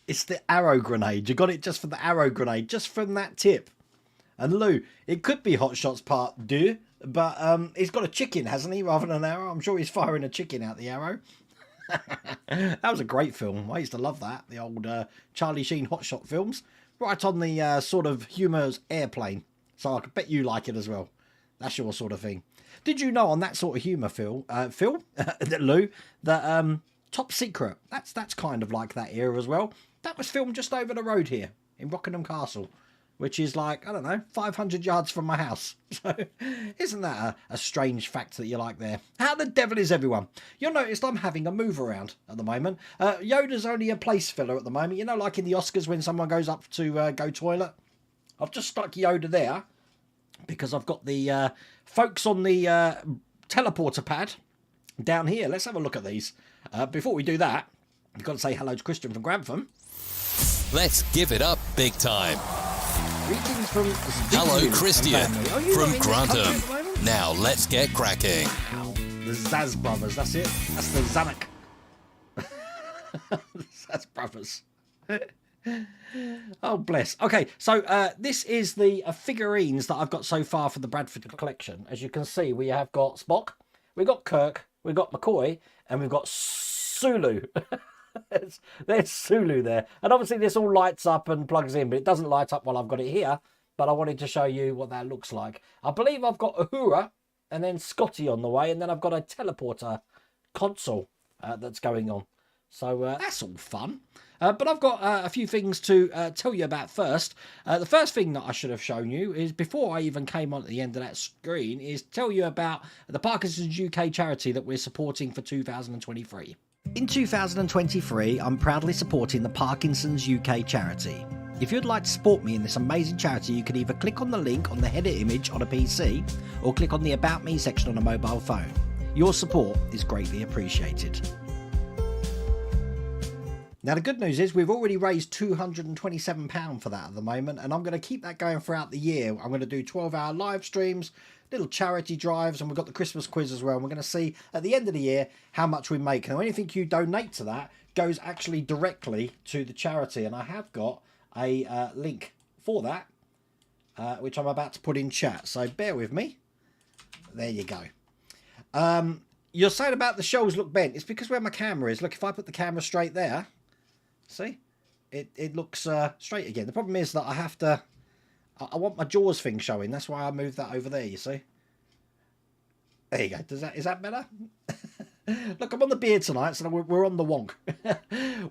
It's the arrow grenade. You got it just for the arrow grenade, just from that tip. And Lou, it could be Hot Shots Part 2, but he's got a chicken, hasn't he, rather than an arrow? I'm sure he's firing a chicken out the arrow. That was a great film. I used to love that, the old Charlie Sheen Hot Shot films. Right on the sort of Humorous airplane. So I bet you like it as well. That's your sort of thing. Did you know on that sort of humour, Lou, that Top Secret, that's kind of like that era as well. That was filmed just over the road here in Rockingham Castle, which is like, I don't know, 500 yards from my house. So isn't that a strange fact that you like there? How the devil is everyone? You'll notice I'm having a move around at the moment. Yoda's only a place filler at the moment. You know, like in the Oscars when someone goes up to go toilet? I've just stuck Yoda there because I've got the folks on the teleporter pad down here. Let's have a look at these. Before we do that, I've got to say hello to Christian from Grantham. Let's give it up big time. Greetings from Hello, Christian from Grantham. Now let's get cracking. Wow. The Zaz brothers, that's it. That's the Zanuck. The Zaz brothers. Oh, bless. Okay, so this is the figurines that I've got so far for the Bradford collection. As you can see, we have got Spock, we've got Kirk, we've got McCoy, and we've got Sulu. there's Sulu there. And obviously this all lights up and plugs in, but it doesn't light up while I've got it here. But I wanted to show you what that looks like. I believe I've got Uhura and then Scotty on the way. And then I've got a teleporter console that's going on. So that's all fun. But I've got a few things to tell you about first. The first thing that I should have shown you is, before I even came on at the end of that screen, is tell you about the Parkinson's UK charity that we're supporting for 2023. In 2023, I'm proudly supporting the Parkinson's UK charity. If you'd like to support me in this amazing charity, you can either click on the link on the header image on a PC or click on the About Me section on a mobile phone. Your support is greatly appreciated. Now, the good news is we've already raised £227 for that at the moment, and I'm going to keep that going throughout the year. I'm going to do 12-hour live streams, little charity drives, and we've got the Christmas quiz as well. And we're going to see at the end of the year how much we make. Now, anything you donate to that goes actually directly to the charity, and I have got a link for that, which I'm about to put in chat. So bear with me. There you go. You're saying about the shelves look bent. It's because where my camera is. Look, if I put the camera straight there, see, it looks straight again. The problem is that I want my Jaws thing showing. That's why I moved that over there, you see. There you go. Is that better? Look, I'm on the beard tonight, so we're on the wonk.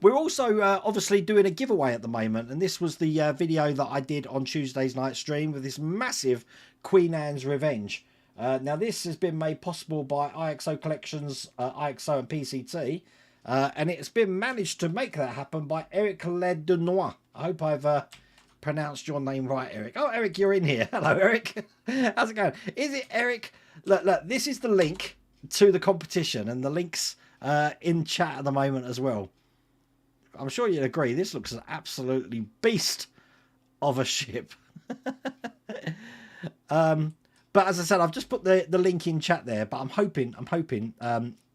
We're also obviously doing a giveaway at the moment, and this was the video that I did on Tuesday's night stream with this massive Queen Anne's Revenge. Now, this has been made possible by IXO Collections, IXO and PCT, and it's been managed to make that happen by Eric Ledenois. I hope I've pronounced your name right, Eric. Oh, Eric, you're in here. Hello, Eric. How's it going? Is it Eric? Look, this is the link to the competition, and the link's in chat at the moment as well. I'm sure you'd agree, this looks an absolutely beast of a ship. But as I said, I've just put the link in chat there, but I'm hoping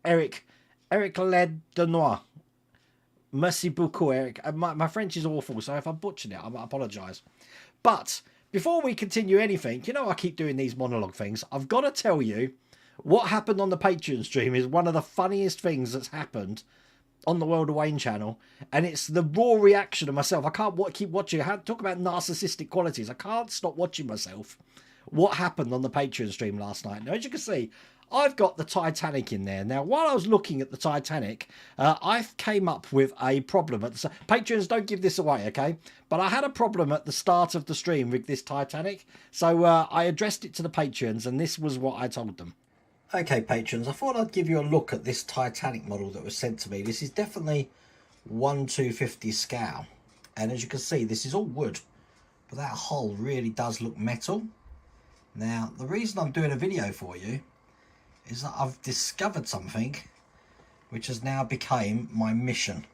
Eric Ledenois. Merci beaucoup, Eric. My French is awful, so if I butchered it, I apologise. But before we continue anything, you know I keep doing these monologue things. I've got to tell you, what happened on the Patreon stream is one of the funniest things that's happened on the World of Wayne channel, and it's the raw reaction of myself. I can't keep watching. Talk about narcissistic qualities. I can't stop watching myself. What happened on the Patreon stream last night? Now, as you can see, I've got the Titanic in there. Now, while I was looking at the Titanic, I came up with a problem. Patreons, don't give this away, okay? But I had a problem at the start of the stream with this Titanic. So I addressed it to the Patreons, and this was what I told them. Okay, patrons, I thought I'd give you a look at this Titanic model that was sent to me. This is definitely 1/250 scale. And as you can see, this is all wood. But that hull really does look metal. Now, the reason I'm doing a video for you is that I've discovered something which has now become my mission.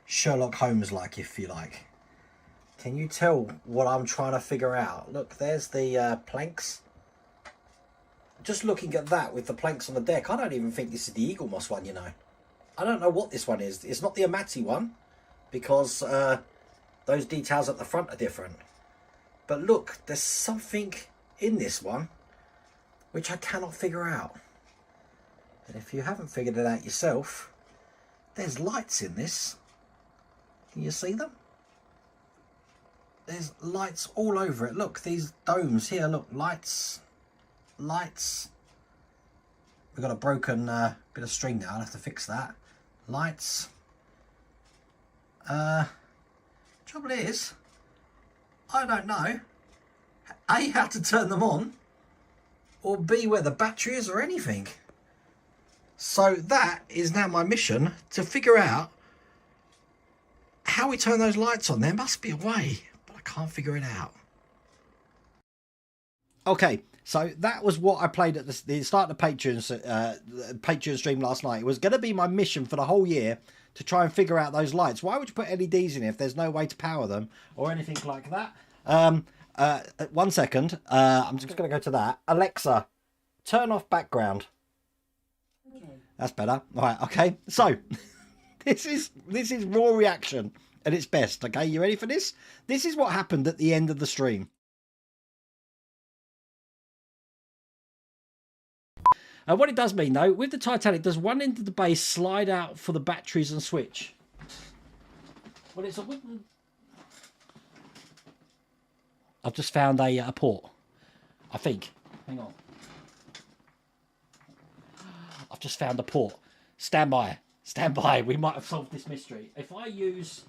Sherlock Holmes-like, if you like. Can you tell what I'm trying to figure out? Look, there's the planks. Just looking at that with the planks on the deck, I don't even think this is the Eaglemoss one, you know. I don't know what this one is. It's not the Amati one. because those details at the front are different. But look, there's something in this one which I cannot figure out. And if you haven't figured it out yourself, there's lights in this. Can you see them? There's lights all over it. Look, these domes here, look, lights. We've got a broken bit of string now, I'll have to fix that. Lights. Trouble is, I don't know A, how to turn them on, or B, where the battery is, or anything. So that is now my mission, to figure out how we turn those lights on. There must be a way, but I can't figure it out. Okay, so that was what I played at the start of the Patreon stream last night. It was going to be my mission for the whole year to try and figure out those lights. Why would you put LEDs in if there's no way to power them or anything like that? 1 second. I'm just going to go to that. Alexa, turn off background. Okay. That's better. All right. Okay. So this is raw reaction at its best. Okay. You ready for this? This is what happened at the end of the stream. What it does mean, though, with the Titanic, does one end of the base slide out for the batteries and switch? Well, it's a wooden... I've just found a port, I think. Hang on. I've just found a port. Stand by. Stand by. We might have solved this mystery. If I use...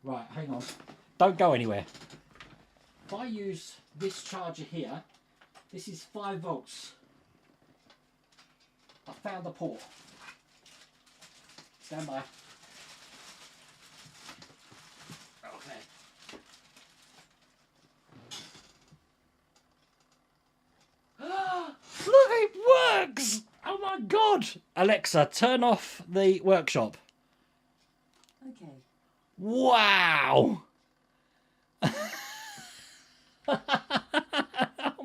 Right, hang on. Don't go anywhere. If I use this charger here... This is 5 volts. I found the port. Stand by. Okay. Look, it works! Oh my god! Alexa, turn off the workshop. Okay. Wow!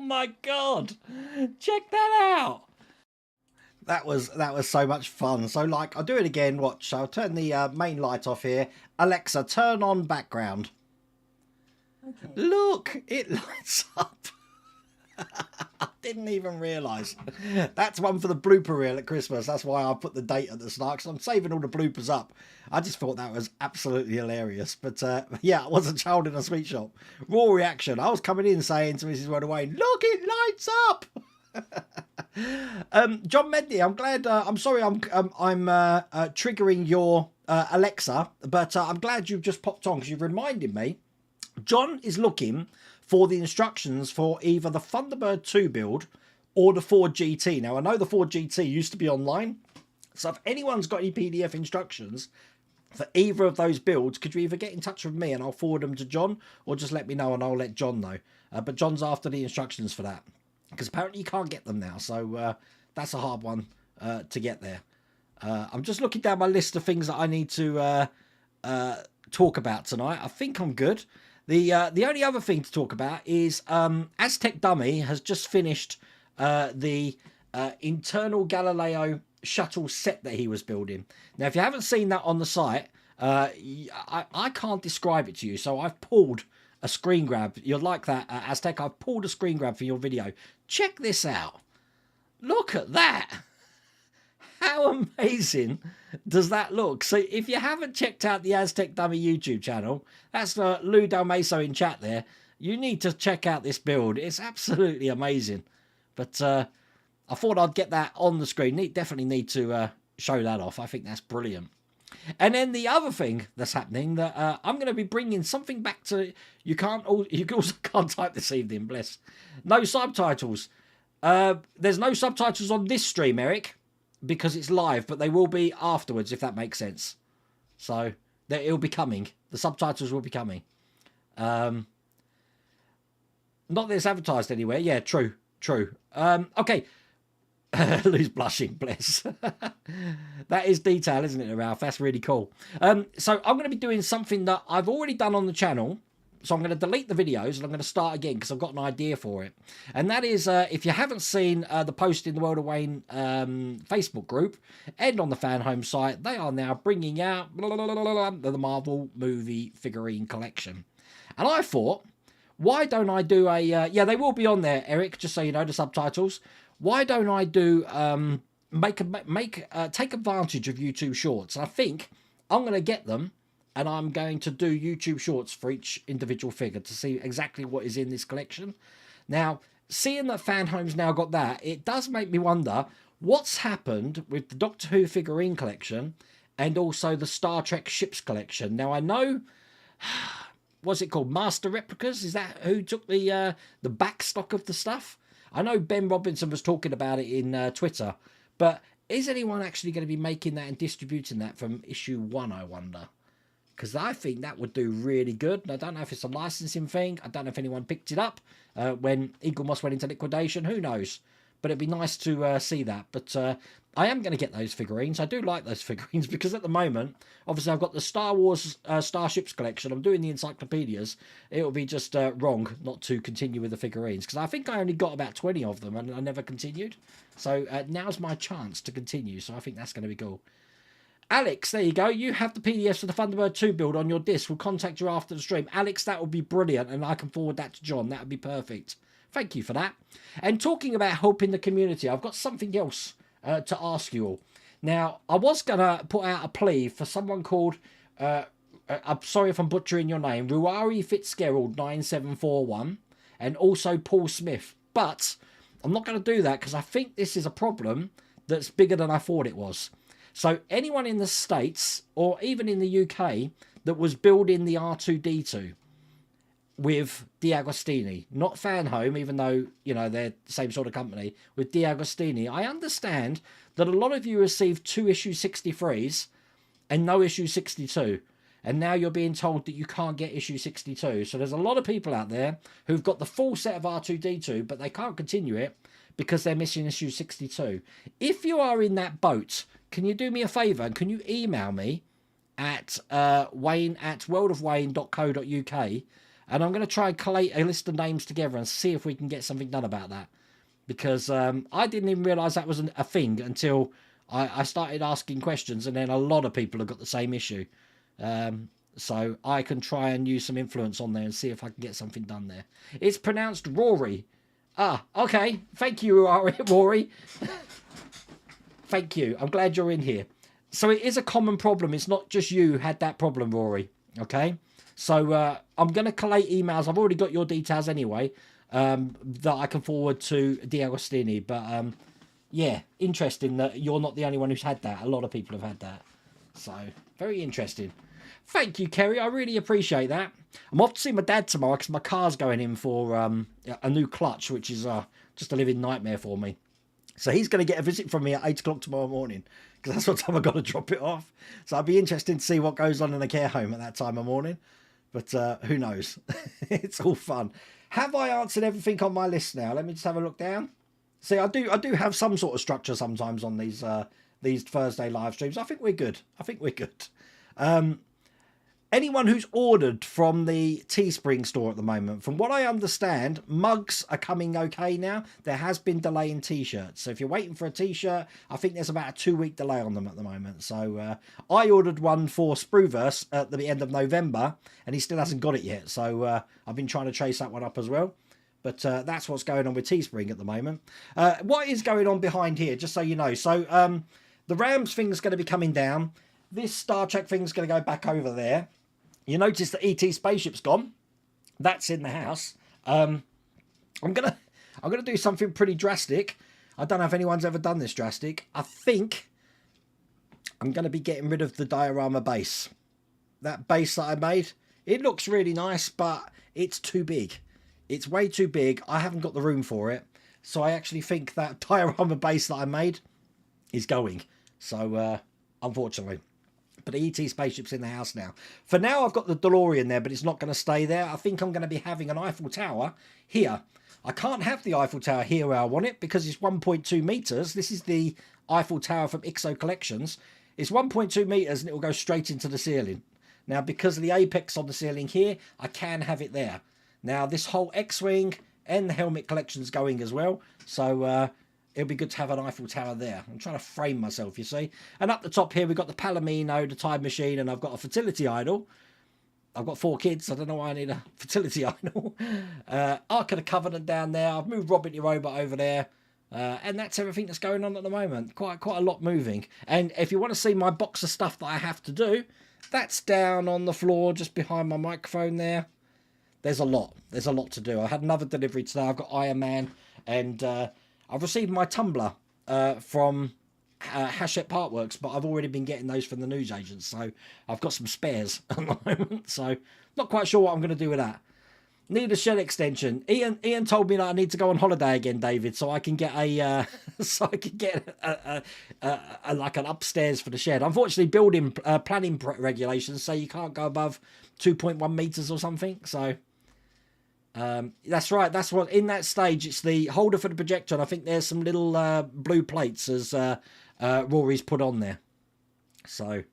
Oh my god, check that out. That was so much fun. So like, I'll do it again. Watch, I'll turn the main light off here. Alexa, turn on background. Okay. Look, it lights up. I didn't even realise. That's one for the blooper reel at Christmas. That's why I put the date at the start, because I'm saving all the bloopers up. I just thought that was absolutely hilarious. But yeah, I was a child in a sweet shop. Raw reaction. I was coming in saying to Mrs. Runaway, look, it lights up. John Medley, I'm glad. I'm sorry, I'm triggering your Alexa, but I'm glad you've just popped on, because you've reminded me. John is looking for the instructions for either the Thunderbird 2 build or the Ford GT. Now, I know the Ford GT used to be online, so if anyone's got any PDF instructions for either of those builds, could you either get in touch with me and I'll forward them to John, or just let me know and I'll let John know. But John's after the instructions for that, because apparently you can't get them now, so that's a hard one to get there. I'm just looking down my list of things that I need to talk about tonight. I think I'm good. The only other thing to talk about is Aztec Dummy has just finished the internal Galileo shuttle set that he was building. Now, if you haven't seen that on the site, I can't describe it to you, so I've pulled a screen grab. You'll like that, Aztec. I've pulled a screen grab for your video. Check this out. Look at that. How amazing does that look? So if you haven't checked out the Aztec Dummy YouTube channel, that's Lou Dalmaso in chat there. You need to check out this build. It's absolutely amazing. But I thought I'd get that on the screen. Definitely need to show that off. I think that's brilliant. And then the other thing that's happening, that I'm going to be bringing something back to... You also can't type this evening, bless. No subtitles. There's no subtitles on this stream, Eric, because it's live, but they will be afterwards, if that makes sense. So it'll be coming. The subtitles will be coming. Not that it's advertised anywhere. Yeah, true. Okay. Lou's blushing, bless. That is detail, isn't it, Ralph? That's really cool. So I'm going to be doing something that I've already done on the channel, So I'm going to delete the videos and I'm going to start again because I've got an idea for it. And that is, if you haven't seen the post in the World of Wayne Facebook group and on the fan home site, they are now bringing out the Marvel movie figurine collection. And I thought, why don't I do a... yeah, they will be on there, Eric, just so you know, the subtitles. Why don't I do... take advantage of YouTube Shorts? And I think I'm going to get them and I'm going to do YouTube Shorts for each individual figure to see exactly what is in this collection. Now, seeing that Fan Home's now got that, it does make me wonder what's happened with the Doctor Who figurine collection and also the Star Trek ships collection. Now, I know... what's it called? Master Replicas? Is that who took the back stock of the stuff? I know Ben Robinson was talking about it in Twitter, but is anyone actually going to be making that and distributing that from issue 1, I wonder? Because I think that would do really good. And I don't know if it's a licensing thing. I don't know if anyone picked it up when Eaglemoss went into liquidation. Who knows? But it'd be nice to see that. But I am going to get those figurines. I do like those figurines because at the moment, obviously I've got the Star Wars Starships collection. I'm doing the encyclopedias. It would be just wrong not to continue with the figurines because I think I only got about 20 of them and I never continued. So now's my chance to continue. So I think that's going to be cool. Alex, there you go. You have the PDFs for the Thunderbird 2 build on your disc. We'll contact you after the stream. Alex, that would be brilliant and I can forward that to John. That would be perfect. Thank you for that. And talking about helping the community, I've got something else to ask you all. Now, I was going to put out a plea for someone called, I'm sorry if I'm butchering your name, Ruari Fitzgerald 9741, and also Paul Smith. But I'm not going to do that because I think this is a problem that's bigger than I thought it was. So anyone in the States or even in the UK that was building the R2-D2 with D'Agostini, not Fan Home, even though, you know, they're the same sort of company, with D'Agostini, I understand that a lot of you received 2 issue 63s and no issue 62. And now you're being told that you can't get issue 62. So there's a lot of people out there who've got the full set of R2-D2, but they can't continue it because they're missing issue 62. If you are in that boat, can you do me a favour and can you email me at wayne@worldofwayne.co.uk, and I'm going to try and collate a list of names together and see if we can get something done about that. Because I didn't even realise that was a thing until I started asking questions, and then a lot of people have got the same issue. So I can try and use some influence on there and see if I can get something done there. It's pronounced Rory. Ah, okay. Thank you, Rory. Thank you. I'm glad you're in here. So it is a common problem. It's not just you who had that problem, Rory. Okay? So I'm going to collate emails. I've already got your details anyway that I can forward to D'Agostini. But yeah, interesting that you're not the only one who's had that. A lot of people have had that. So very interesting. Thank you, Kerry. I really appreciate that. I'm off to see my dad tomorrow because my car's going in for a new clutch, which is just a living nightmare for me. So he's going to get a visit from me at 8 o'clock tomorrow morning because that's what time I've got to drop it off. So I'd be interested to see what goes on in a care home at that time of morning. But who knows? It's all fun. Have I answered everything on my list now? Let me just have a look down. See, I do have some sort of structure sometimes on these Thursday live streams. I think we're good. Anyone who's ordered from the Teespring store at the moment, from what I understand, mugs are coming okay now. There has been delay in t-shirts. So if you're waiting for a t-shirt, I think there's about a 2-week delay on them at the moment. So I ordered one for Spruverse at the end of November, and he still hasn't got it yet. So I've been trying to chase that one up as well. But that's what's going on with Teespring at the moment. What is going on behind here, just so you know. So the Rams thing's going to be coming down. This Star Trek thing's going to go back over there. You notice the ET spaceship's gone. That's in the house. I'm gonna do something pretty drastic. I don't know if anyone's ever done this drastic. I think I'm going to be getting rid of the diorama base. That base that I made, it looks really nice, but it's too big. It's way too big. I haven't got the room for it. So I actually think that diorama base that I made is going. So, unfortunately. But the ET spaceship's in the house now. For now, I've got the DeLorean there, but it's not going to stay there. I think I'm going to be having an Eiffel Tower here. I can't have the Eiffel Tower here where I want it because it's 1.2 meters. This is the Eiffel Tower from IXO Collections. It's 1.2 meters and it will go straight into the ceiling. Now, because of the apex on the ceiling here, I can have it there. Now, this whole X-Wing and the helmet collection's going as well. So, it'll be good to have an Eiffel Tower there. I'm trying to frame myself, you see. And up the top here, we've got the Palomino, the Time Machine, and I've got a fertility idol. I've got 4 kids. I don't know why I need a fertility idol. Ark of the Covenant down there. I've moved Robert the Robot over there. And that's everything that's going on at the moment. Quite a lot moving. And if you want to see my box of stuff that I have to do, that's down on the floor just behind my microphone there. There's a lot. There's a lot to do. I had another delivery today. I've got Iron Man. And I've received my tumbler from Hachette Partworks, but I've already been getting those from the newsagents. So I've got some spares at the moment. So not quite sure what I'm going to do with that. Need a shed extension. Ian told me that I need to go on holiday again, David, so I can get a like an upstairs for the shed. Unfortunately, building planning regulations say you can't go above 2.1 meters or something. So that's right. That's what in that stage. It's the holder for the projector, and I think there's some little blue plates as Rory's put on there. So.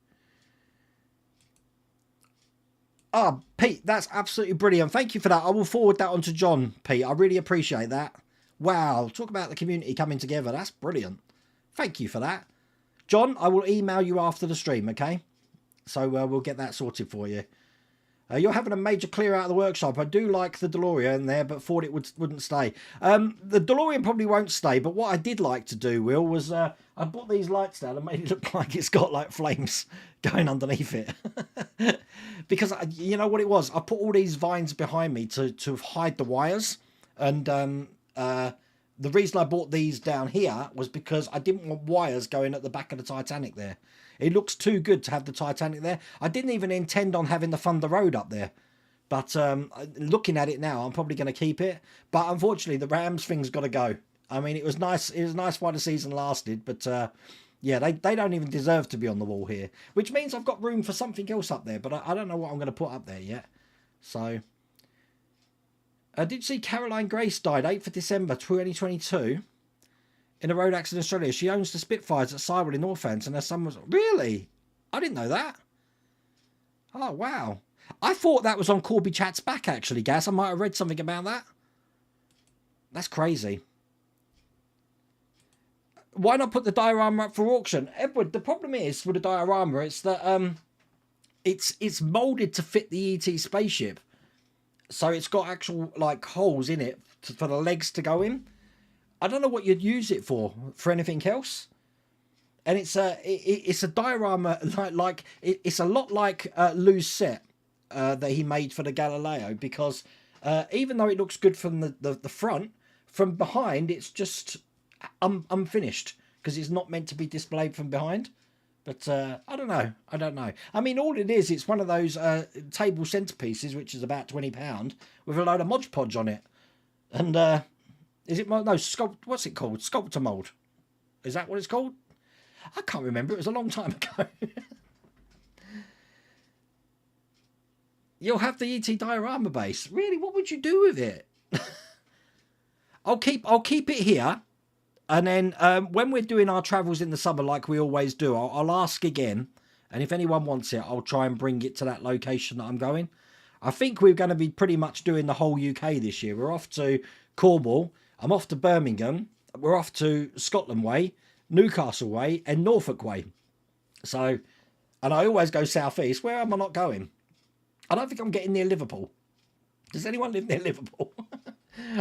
Oh, Pete, that's absolutely brilliant. Thank you for that. I will forward that on to John, Pete. I really appreciate that. Wow, talk about the community coming together. That's brilliant. Thank you for that. John, I will email you after the stream, okay? So we'll get that sorted for you. You're having a major clear out of the workshop. I do like the DeLorean there, but thought it wouldn't stay. The DeLorean probably won't stay, but what I did like to do, Will, was I brought these lights down and made it look like it's got like flames going underneath it. Because you know what it was? I put all these vines behind me to hide the wires. And the reason I brought these down here was because I didn't want wires going at the back of the Titanic there. It looks too good to have the Titanic there. I didn't even intend on having the Thunder Road up there. But looking at it now, I'm probably going to keep it. But unfortunately, the Rams thing's got to go. I mean, it was nice. It was nice while the season lasted. But yeah, they don't even deserve to be on the wall here. Which means I've got room for something else up there. But I don't know what I'm going to put up there yet. So, did you see Caroline Grace died 8th of December 2022? In a road accident in Australia. She owns the Spitfires at Sywell in Northants, and her son was... Really? I didn't know that. Oh, wow. I thought that was on Corby Chat's back, actually, Gaz. I might have read something about that. That's crazy. Why not put the diorama up for auction? Edward, the problem is with the diorama, it's that it's moulded to fit the ET spaceship. So it's got actual, like, holes in it for the legs to go in. I don't know what you'd use it for anything else. And it's a diorama it's a lot like Lou's set that he made for the Galileo, because even though it looks good from the front, from behind it's just unfinished because it's not meant to be displayed from behind. But I don't know. I mean, all it is, it's one of those table centerpieces, which is about £20, with a load of Mod Podge on it, and. Is it no what's it called? Sculptor mold. Is that what it's called? I can't remember. It was a long time ago. You'll have the ET diorama base. Really? What would you do with it? I'll keep it here, and then when we're doing our travels in the summer, like we always do, I'll ask again, and if anyone wants it, I'll try and bring it to that location that I'm going. I think we're going to be pretty much doing the whole UK this year. We're off to Cornwall. I'm off to Birmingham. We're off to Scotland Way, Newcastle Way, and Norfolk Way. So, and I always go southeast. Where am I not going? I don't think I'm getting near Liverpool. Does anyone live near Liverpool?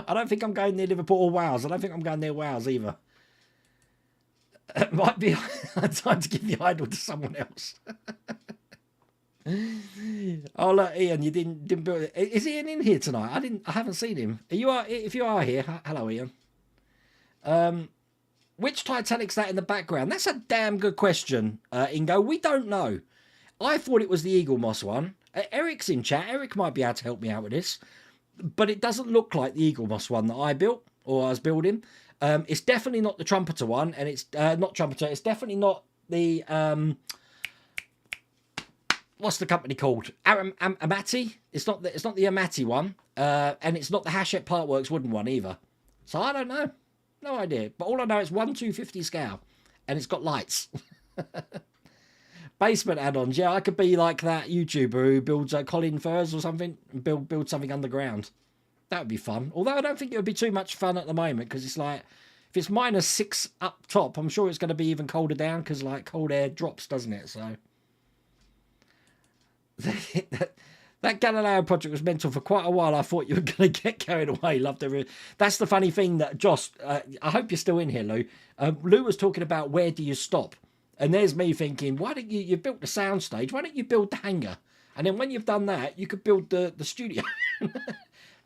I don't think I'm going near Liverpool or Wales. I don't think I'm going near Wales either. It might be time to give the idol to someone else. Oh look, Ian, you didn't build it. Is Ian in here tonight? I haven't seen him. If you are here, hello Ian. Which Titanic's that in the background? That's a damn good question, Ingo. We don't know. I thought it was the Eaglemoss one. Eric's in chat. Eric might be able to help me out with this, but it doesn't look like the Eaglemoss one that I built or I was building. It's definitely not the Trumpeter one, and it's not Trumpeter. It's definitely not the what's the company called? Amati? It's not the Amati one, and it's not the Hachette Partworks wooden one either. So I don't know, no idea. But all I know is 1/250 scale, and it's got lights. Basement add-ons. Yeah, I could be like that YouTuber who builds Colin Furs or something, and build something underground. That would be fun. Although I don't think it would be too much fun at the moment, because it's like, if it's -6 up top, I'm sure it's going to be even colder down, because like cold air drops, doesn't it? So that Galileo project was mental for quite a while. I thought you were going to get carried away. Loved it. That's the funny thing that Josh. I hope you're still in here, Lou. Lou was talking about where do you stop, and there's me thinking, why don't you built the sound stage? Why don't you build the hangar? And then when you've done that, you could build the studio.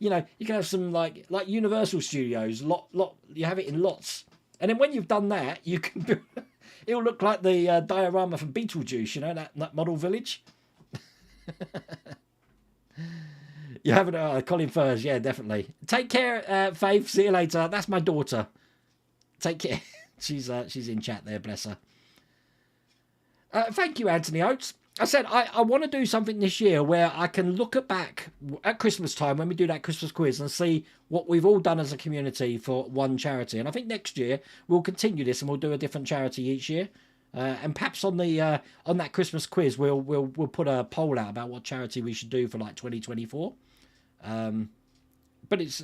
You know, you can have some like Universal Studios. You have it in lots, and then when you've done that, you can build. It'll look like the diorama from Beetlejuice. You know that model village. You haven't, Colin Furs, yeah, definitely. Take care, Faith. See you later. That's my daughter. Take care. She's in chat there, bless her. Thank you, Anthony Oates. I said I want to do something this year where I can look back at Christmas time when we do that Christmas quiz and see what we've all done as a community for one charity. And I think next year we'll continue this and we'll do a different charity each year. And perhaps on the on that Christmas quiz we'll put a poll out about what charity we should do for like 2024. But it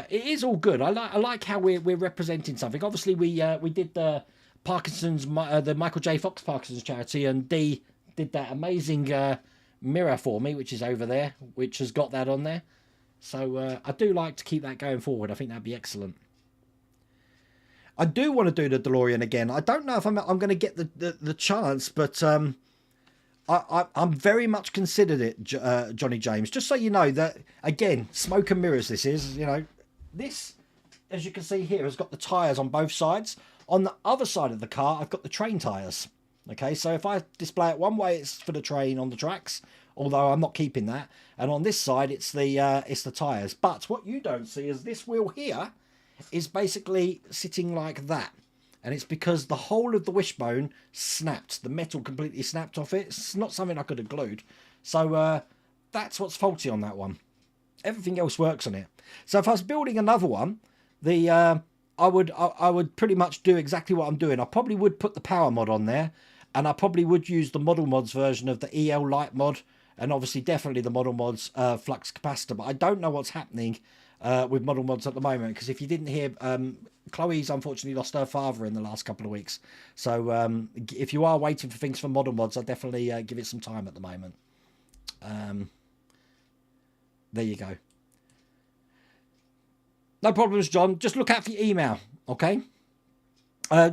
is all good. I like how we're representing something. Obviously we did the Parkinson's, the Michael J. Fox Parkinson's charity, and Dee did that amazing mirror for me, which is over there, which has got that on there. So I do like to keep that going forward. I think that'd be excellent. I do want to do the DeLorean again. I don't know if I'm going to get the chance, but I'm very much considered it, Johnny James. Just so you know that, again, smoke and mirrors this is. You know, this, as you can see here, has got the tyres on both sides. On the other side of the car, I've got the train tyres. Okay, so if I display it one way, it's for the train on the tracks, although I'm not keeping that. And on this side, it's the tyres. But what you don't see is this wheel here is basically sitting like that. And it's because the whole of the wishbone snapped. The metal completely snapped off it. It's not something I could have glued. So that's what's faulty on that one. Everything else works on it. So if I was building another one, I would pretty much do exactly what I'm doing. I probably would put the power mod on there, and I probably would use the model mods version of the EL Light mod, and obviously definitely the model mods flux capacitor. But I don't know what's happening with model mods at the moment, because if you didn't hear, Chloe's unfortunately lost her father in the last couple of weeks. So if you are waiting for things from model mods, I'd definitely give it some time at the moment. There you go. No problems, John. Just look out for your email, okay?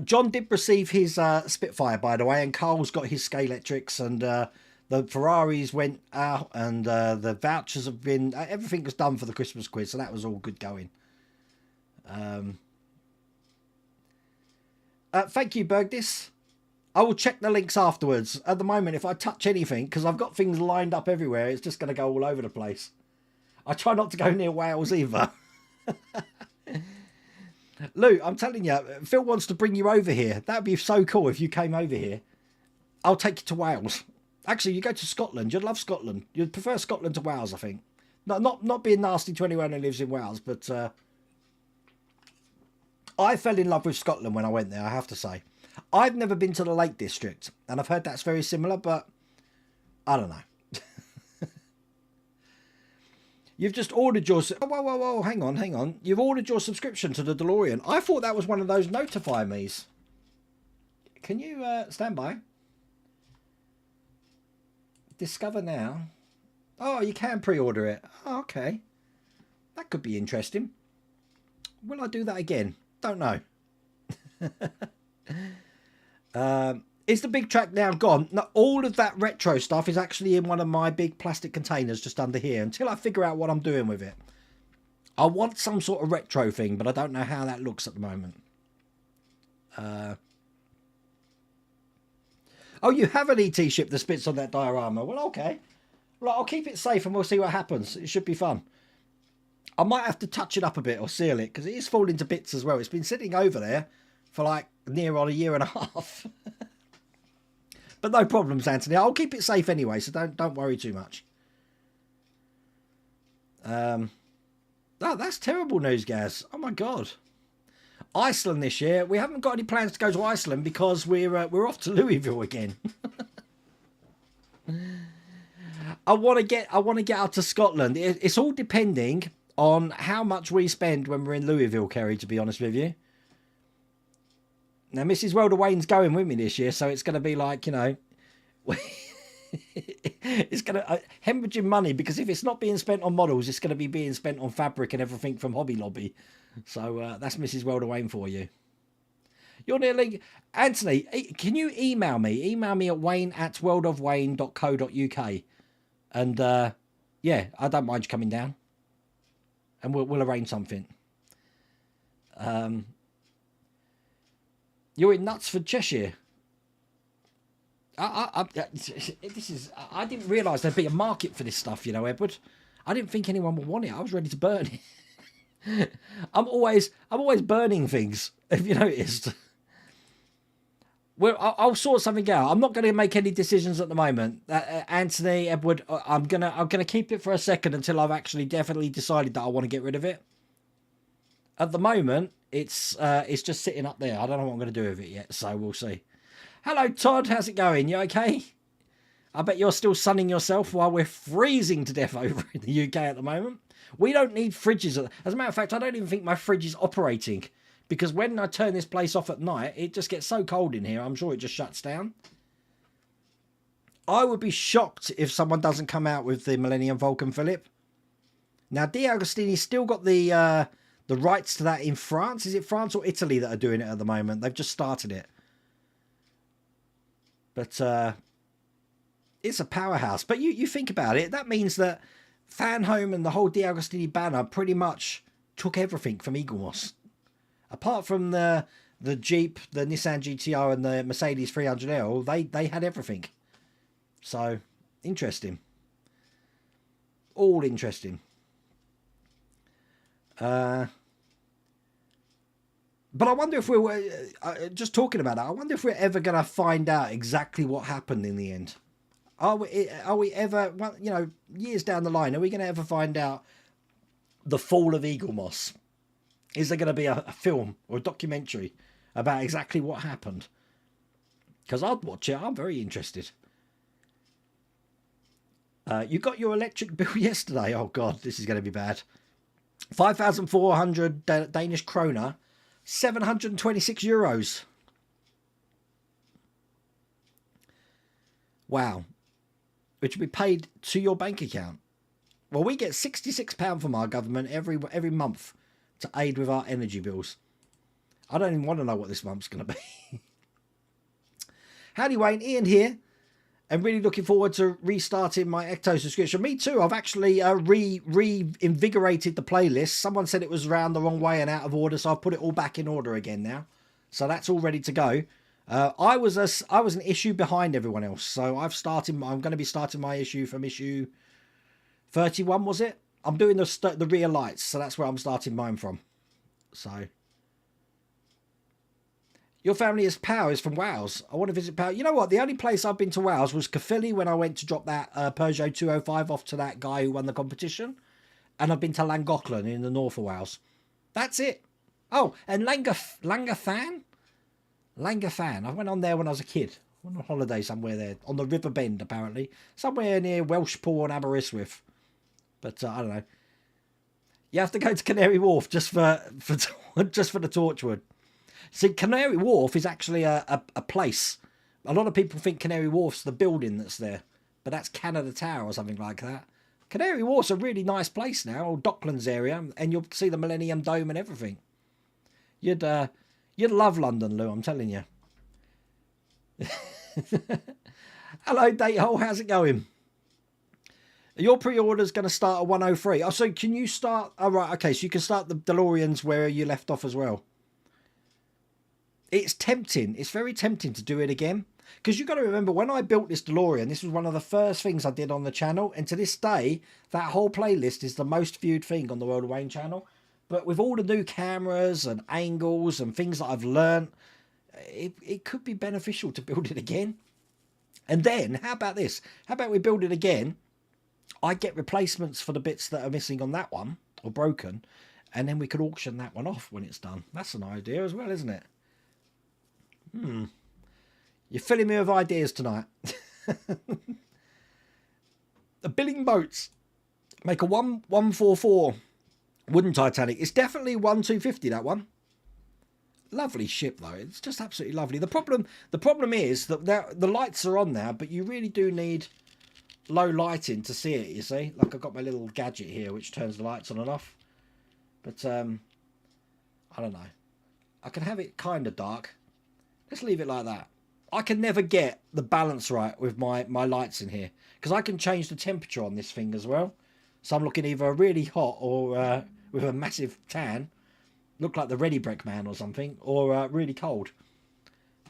John did receive his Spitfire, by the way, and Carl's got his Scalextrics, and the Ferraris went out, and the vouchers have been... everything was done for the Christmas quiz, so that was all good going. Thank you, Bergdis. I will check the links afterwards. At the moment, if I touch anything, because I've got things lined up everywhere, it's just going to go all over the place. I try not to go near Wales either. Lou, I'm telling you, Phil wants to bring you over here. That'd be so cool if you came over here. I'll take you to Wales. Actually, you go to Scotland. You'd love Scotland. You'd prefer Scotland to Wales, I think. Not being nasty to anyone who lives in Wales, but I fell in love with Scotland when I went there, I have to say. I've never been to the Lake District, and I've heard that's very similar, but I don't know. You've just ordered your... Whoa, hang on. You've ordered your subscription to the DeLorean. I thought that was one of those notify me's. Can you stand by? Discover now. Oh, you can pre-order it. Oh, okay. That could be interesting. Will I do that again? Don't know. Is the big track now gone? No, all of that retro stuff is actually in one of my big plastic containers just under here until I figure out what I'm doing with it. I want some sort of retro thing, but I don't know how that looks at the moment. Oh, you have an ET ship that spits on that diorama. Well, okay. Well, I'll keep it safe and we'll see what happens. It should be fun. I might have to touch it up a bit or seal it because it is falling to bits as well. It's been sitting over there for like near on a year and a half. But no problems, Anthony. I'll keep it safe anyway, so don't worry too much. Oh, that's terrible news, Gaz. Oh my God. Iceland this year. We haven't got any plans to go to Iceland because we're off to Louisville again. I want to get out to Scotland. It's all depending on how much we spend when we're in Louisville, Kerry, to be honest with you. Now, Mrs. Welder Wayne's going with me this year, so it's going to be like, you know, it's going to hemorrhaging money, because if it's not being spent on models, it's going to be being spent on fabric and everything from Hobby Lobby. So that's Mrs. Welder Wayne for you. You're nearly... Anthony, can you email me? Email me at wayne@worldofwayne.co.uk. And, yeah, I don't mind you coming down. And we'll arrange something. You're in Knutsford, Cheshire. I didn't realise there'd be a market for this stuff, you know, Edward. I didn't think anyone would want it. I was ready to burn it. I'm always burning things, if you noticed. Well, I'll sort something out. I'm not going to make any decisions at the moment. Anthony, Edward, I'm gonna keep it for a second until I've actually definitely decided that I want to get rid of it. At the moment, it's just sitting up there. I don't know what I'm going to do with it yet, so we'll see. Hello, Todd. How's it going? You okay? I bet you're still sunning yourself while we're freezing to death over in the UK at the moment. We don't need fridges. As a matter of fact, I don't even think my fridge is operating, because when I turn this place off at night, it just gets so cold in here. I'm sure it just shuts down. I would be shocked if someone doesn't come out with the Millennium Falcon, Philip. Now, D'Agostini's still got the rights to that in France. Is it France or Italy that are doing it at the moment? They've just started it. But it's a powerhouse. But you think about it, that means that Fanhome and the whole D'Agostini banner pretty much took everything from Eaglemoss. Apart from the Jeep, the Nissan GTR and the Mercedes 300L, they had everything. So, interesting. All interesting. But I wonder if we're just talking about that. I wonder if we're ever going to find out exactly what happened in the end. Are we ever, you know, years down the line, are we going to ever find out the fall of Eaglemoss? Is there going to be a film or a documentary about exactly what happened? Because I'd watch it. I'm very interested. You got your electric bill yesterday. Oh God, this is going to be bad. 5,400 Danish kroner. 726 euros. Wow. Which will be paid to your bank account. Well, we get £66 from our government every month to aid with our energy bills. I don't even want to know what this month's going to be. Howdy, Wayne. Ian here. I'm really looking forward to restarting my Ecto subscription. Me too. I've actually reinvigorated the playlist. Someone said it was around the wrong way and out of order, so I've put it all back in order again now. So that's all ready to go. I was an issue behind everyone else, so I'm going to be starting my issue from issue 31. Was it? I'm doing the rear lights, so that's where I'm starting mine from. So. Your family is from Wales. I want to visit Powys. You know what? The only place I've been to Wales was Caerphilly when I went to drop that Peugeot 205 off to that guy who won the competition. And I've been to Llangollen in the north of Wales. That's it. Oh, and Llangollen? Llangollen. I went on there when I was a kid. I went on holiday somewhere there. On the River Bend, apparently. Somewhere near Welshpool and Aberystwyth. But I don't know. You have to go to Canary Wharf just for the Torchwood. See, Canary Wharf is actually a place. A lot of people think Canary Wharf's the building that's there, but that's Canada Tower or something like that. Canary Wharf's a really nice place now, or Docklands area, and you'll see the Millennium Dome and everything. You'd love London, Lou, I'm telling you. Hello, Datehole, how's it going? Your pre-order's going to start at 103. Oh, so can you start... Oh, right, okay, so you can start the DeLoreans where you left off as well. It's tempting. It's very tempting to do it again. Because you've got to remember, when I built this DeLorean, this was one of the first things I did on the channel. And to this day, that whole playlist is the most viewed thing on the World of Wayne channel. But with all the new cameras and angles and things that I've learned, it could be beneficial to build it again. And then, how about this? How about we build it again? I get replacements for the bits that are missing on that one, or broken. And then we could auction that one off when it's done. That's an idea as well, isn't it? You're filling me with ideas tonight. The billing boats make a 144 wooden Titanic. It's definitely 1250, that one. Lovely ship though. It's just absolutely lovely. The problem is that the lights are on now, but you really do need low lighting to see it, you see. Like I've got my little gadget here which turns the lights on and off. But I don't know. I can have it kind of dark. Let's leave it like that. I can never get the balance right with my lights in here, because I can change the temperature on this thing as well. So I'm looking either really hot or with a massive tan, look like the Ready Break Man or something, or really cold.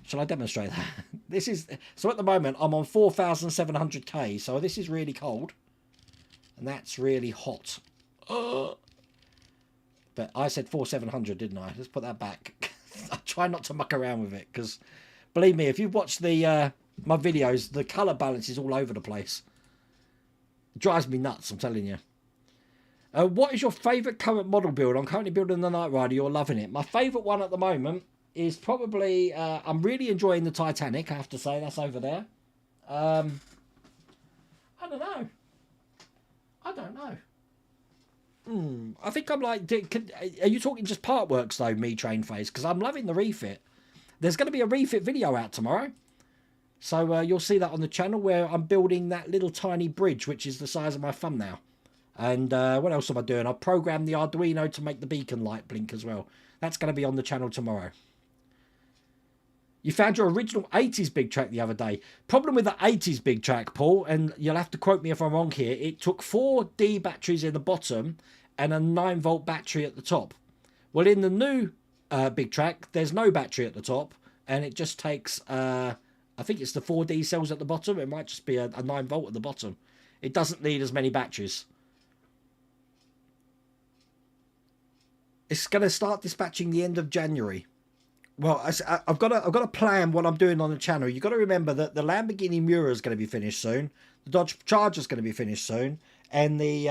Shall I demonstrate that? This is, so at the moment I'm on 4,700K, so this is really cold and that's really hot. But I said 4,700, didn't I? Let's put that back. I try not to muck around with it, because believe me, if you've watched the my videos, the colour balance is all over the place. It drives me nuts, I'm telling you. What is your favourite current model build? I'm currently building the Knight Rider. You're loving it. My favourite one at the moment is probably... I'm really enjoying the Titanic, I have to say. That's over there. I don't know. I think I'm like... Are you talking just partworks, though, me train face? Because I'm loving the refit. There's going to be a refit video out tomorrow. So you'll see that on the channel, where I'm building that little tiny bridge, which is the size of my thumbnail. And what else am I doing? I've programmed the Arduino to make the beacon light blink as well. That's going to be on the channel tomorrow. You found your original 80s big track the other day. Problem with the 80s big track, Paul, and you'll have to quote me if I'm wrong here, it took 4 D batteries in the bottom and a 9-volt battery at the top. Well, in the new big track, there's no battery at the top, and it just takes, I think it's the 4D cells at the bottom. It might just be a 9-volt at the bottom. It doesn't need as many batteries. It's going to start dispatching the end of January. Well, I've got to plan what I'm doing on the channel. You've got to remember that the Lamborghini Miura is going to be finished soon. The Dodge Charger is going to be finished soon. And the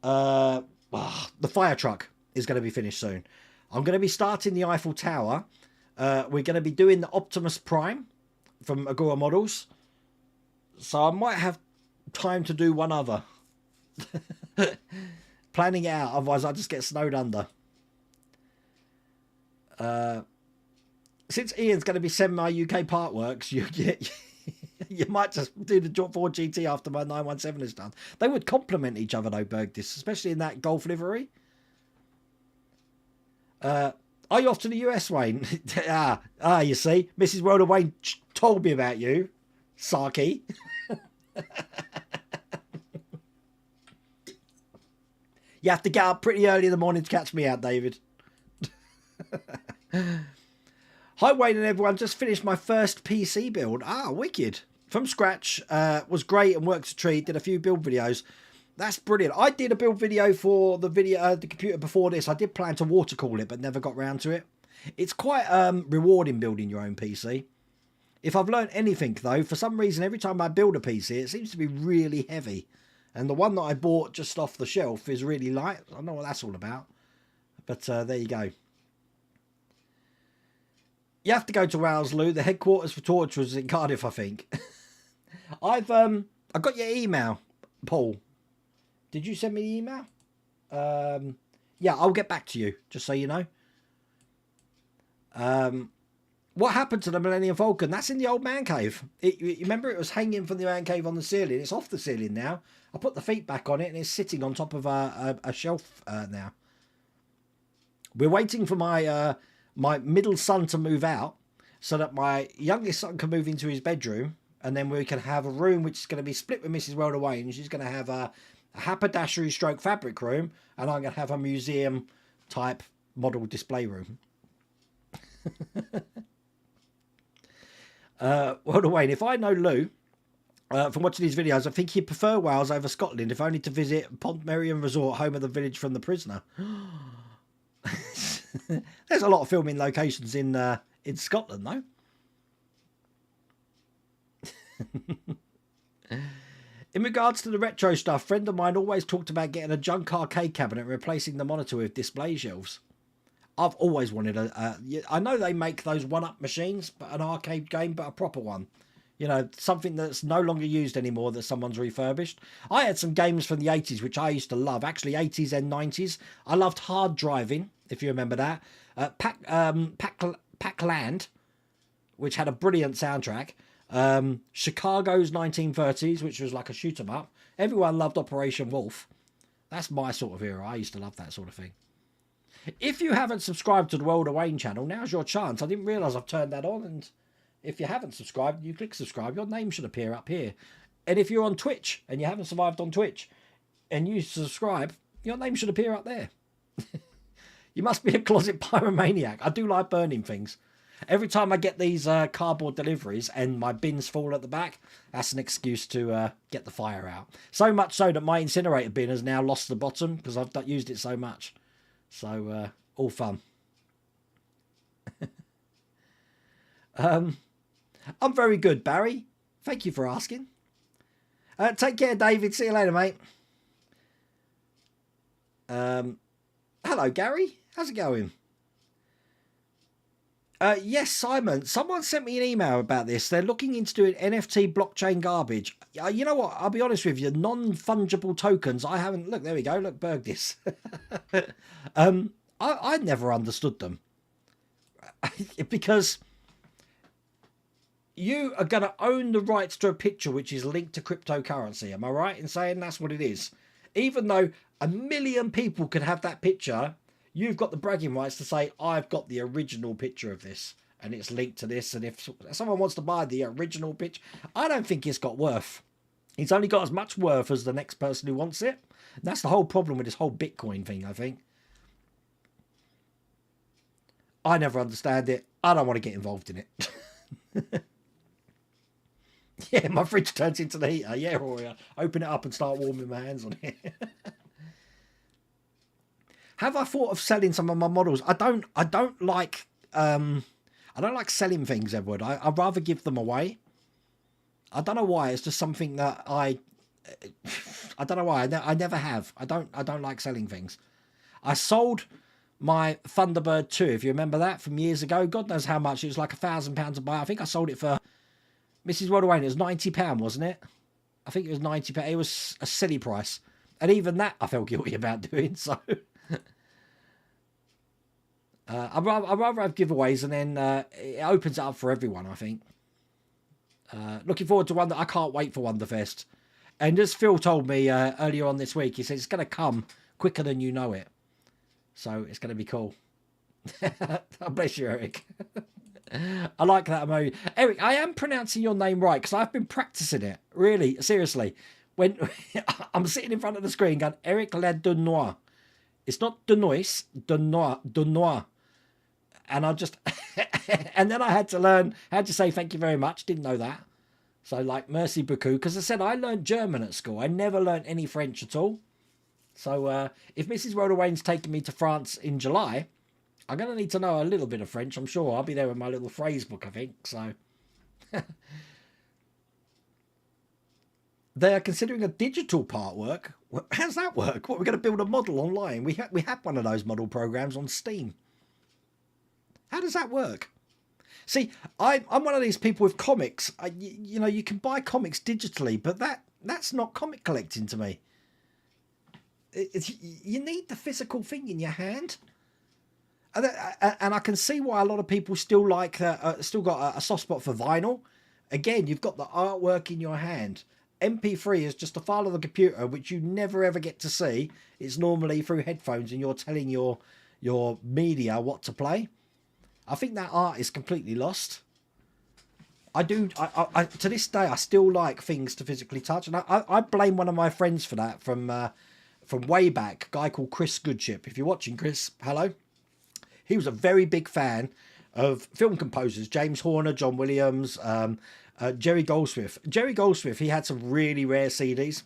fire truck is going to be finished soon. I'm going to be starting the Eiffel Tower. We're going to be doing the Optimus Prime from Agora Models. So I might have time to do one other. Planning it out, otherwise I just get snowed under. Since Ian's going to be sending my UK partworks, you might just do the Ford GT after my 917 is done. They would complement each other though, Bergdis, especially in that Golf livery. Are you off to the US, Wayne? You see, Mrs. Wilder Wayne told me about you, Sarky. You have to get up pretty early in the morning to catch me out, David. Hi, Wayne and everyone. Just finished my first PC build. Wicked. From scratch. Was great and worked a treat. Did a few build videos. That's brilliant. I did a build video for the computer before this. I did plan to water cool it, but never got round to it. It's quite rewarding building your own PC. If I've learned anything, though, for some reason, every time I build a PC, it seems to be really heavy. And the one that I bought just off the shelf is really light. I don't know what that's all about. But there you go. You have to go to Wales, Lou. The headquarters for Torture is in Cardiff, I think. I got your email, Paul. Did you send me the email? Yeah, I'll get back to you, just so you know. What happened to the Millennium Falcon? That's in the old man cave. You remember it was hanging from the man cave on the ceiling. It's off the ceiling now. I put the feet back on it and it's sitting on top of a shelf now. We're waiting for my my middle son to move out so that my youngest son can move into his bedroom, and then we can have a room which is going to be split with Mrs. Welder Wayne. She's going to have a haberdashery stroke fabric room, and I'm going to have a museum type model display room. Welder Wayne, if I know Lou from watching these videos, I think he'd prefer Wales over Scotland, if only to visit Pontmerrion Resort, home of the village from The Prisoner. There's a lot of filming locations in Scotland, though. In regards to the retro stuff, a friend of mine always talked about getting a junk arcade cabinet and replacing the monitor with display shelves. I've always wanted I know they make those one-up machines, but an arcade game, but a proper one. You know, something that's no longer used anymore that someone's refurbished. I had some games from the 80s, which I used to love. Actually, 80s and 90s. I loved Hard Driving, if you remember that. Pac-Land, which had a brilliant soundtrack. Chicago's 1930s, which was like a shoot 'em up. Everyone loved Operation Wolf. That's my sort of era. I used to love that sort of thing. If you haven't subscribed to the World of Wayne channel, now's your chance. I didn't realise I've turned that on, and if you haven't subscribed, you click subscribe. Your name should appear up here. And if you're on Twitch and you haven't survived on Twitch and you subscribe, your name should appear up there. You must be a closet pyromaniac. I do like burning things. Every time I get these cardboard deliveries and my bins fall at the back, that's an excuse to get the fire out. So much so that my incinerator bin has now lost the bottom because I've used it so much. So, all fun. I'm very good, Barry. Thank you for asking. Take care, David. See you later, mate. Hello, Gary. How's it going? Yes, Simon. Someone sent me an email about this. They're looking into doing NFT blockchain garbage. You know what? I'll be honest with you. Non-fungible tokens. I haven't. Look, there we go. Look, Bergdis. I never understood them because you are going to own the rights to a picture which is linked to cryptocurrency. Am I right in saying that's what it is? Even though 1 million people could have that picture, you've got the bragging rights to say, I've got the original picture of this and it's linked to this. And if someone wants to buy the original picture, I don't think it's got worth. It's only got as much worth as the next person who wants it. And that's the whole problem with this whole Bitcoin thing, I think. I never understand it. I don't want to get involved in it. Yeah, my fridge turns into the heater. Yeah, or open it up and start warming my hands on it. Have I thought of selling some of my models? I don't like selling things, Edward. I'd rather give them away. I don't know why. It's just something that I don't know why. I never have. I don't like selling things. I sold my Thunderbird 2, if you remember that from years ago. God knows how much. It was like £1,000 to buy. I think I sold it for Mrs. Rodwayne. It was £90, wasn't it? I think it was £90. It was a silly price. And even that I felt guilty about doing, so I'd rather have giveaways, and then it opens it up for everyone, I think. Looking forward to one that I can't wait for Wonderfest. And as Phil told me earlier on this week, he said it's going to come quicker than you know it. So it's going to be cool. Bless you, Eric. I like that emoji. Eric, I am pronouncing your name right because I've been practicing it. Really, seriously. When I'm sitting in front of the screen going, Eric Ledenois. It's not Denois, Denois. And I just, and then I had to learn how to say thank you very much. Didn't know that. So like, merci beaucoup. Because I said I learned German at school. I never learned any French at all. So if Mrs. Rodawayne's taking me to France in July, I'm going to need to know a little bit of French. I'm sure I'll be there with my little phrase book, I think. So they are considering a digital part work. How's that work? What, we're going to build a model online? We had one of those model programs on Steam. How does that work? See, I'm one of these people with comics. You know, you can buy comics digitally, but that's not comic collecting to me. You need the physical thing in your hand. And I can see why a lot of people still like still got a soft spot for vinyl. Again, you've got the artwork in your hand. MP3 is just a file on the computer which you never ever get to see. It's normally through headphones and you're telling your media what to play. I think that art is completely lost. I to this day I still like things to physically touch, and I blame one of my friends for that from way back, a guy called Chris Goodship. If you're watching, Chris, hello. He was a very big fan of film composers, James Horner, John Williams, Jerry Goldsmith. Jerry Goldsmith, he had some really rare CDs,